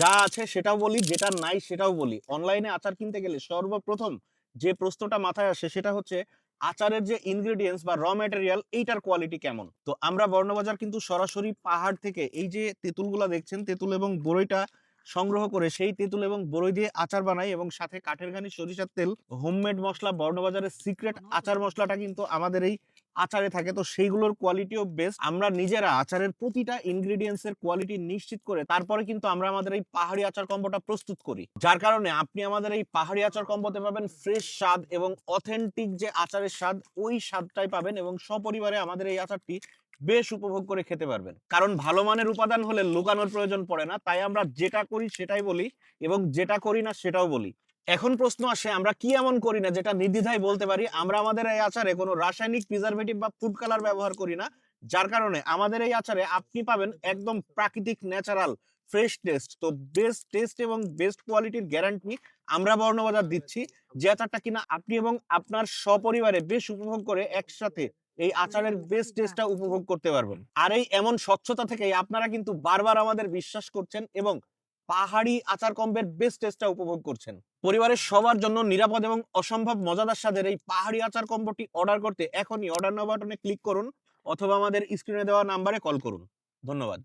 যা আছে সেটাও বলি, যেটা নাই সেটাও বলি। অনলাইনে আচার কিনতে গেলে সর্বপ্রথম যে প্রশ্নটা মাথায় আসে সেটা হচ্ছে আচারের যে ইনগ্রেডিয়েন্টস বা র ম্যাটেরিয়াল এইটার কোয়ালিটি কেমন। তো আমরা বর্ণবাজার কিন্তু সরাসরি পাহাড় থেকে এই যে তেঁতুলগুলা দেখছেন, তেঁতুল এবং বরইটা সংগ্রহ করে সেই তেঁতুল এবং বরই দিয়ে আচার বানাই এবং সাথে কাঠের ঘানি, সরিষার তেল, হোমমেড মসলা, বর্ণবাজারের সিক্রেট আচার মসলাটা কিন্তু আমাদের এই আচারে থাকে। তো সেইগুলোর কোয়ালিটিও বেস্ট। আমরা নিজেরা আচারের প্রতিটা ইনগ্রেডিয়েন্টস এর কোয়ালিটি নিশ্চিত করে তারপরে কিন্তু আমরা আমাদের এই পাহাড়ি আচার কম্বোটা প্রস্তুত করি, যার কারণে আপনি আমাদের এই পাহাড়ি আচার কম্বোতে পাবেন ফ্রেশ স্বাদ এবং অথেন্টিক যে আচারের স্বাদ ওই স্বাদটাই পাবেন এবং সপরিবারে আমাদের এই আচারটি বেশ উপভোগ করে খেতে পারবেন। কারণ ভালো মানের উপাদান হলে লুকানোর প্রয়োজন পড়ে না, তাই আমরা যেটা করি সেটাই বলি এবং যেটা করি না সেটাও বলি। এখন প্রশ্ন আসে আমরা কি এমন করি না যেটা নির্দ্বিধায় বলতে পারি আমরা আমাদের এই আচারে কোনো রাসায়নিক প্রিজারভেটিভ বা ফুড কালার ব্যবহার করি না, যার কারণে আমাদের এই আচারে আপনি পাবেন একদম প্রাকৃতিক ন্যাচারাল ফ্রেশ টেস্ট। তো বেস্ট টেস্ট এবং বেস্ট কোয়ালিটির গ্যারান্টি আমরা বর্ণবাজার দিচ্ছি, যে আচারটা কিনা আপনি এবং আপনার সপরিবারে বেশ উপভোগ করে একসাথে এই আচারের বেস্ট টেস্টটা উপভোগ করতে পারবেন। আর এই এমন স্বচ্ছতা থেকেই আপনারা কিন্তু বারবার আমাদের বিশ্বাস করছেন এবং পাহাড়ি আচার কম্বের বেস্ট টেস্টটা উপভোগ করছেন। পরিবারের সবার জন্য নিরাপদ এবং অসম্ভব মজাদার স্বাদের এই পাহাড়ি আচার কম্বোটি অর্ডার করতে এখনই অর্ডার নাও বাটনে ক্লিক করুন অথবা আমাদের স্ক্রিনে দেওয়া নাম্বারে কল করুন। ধন্যবাদ।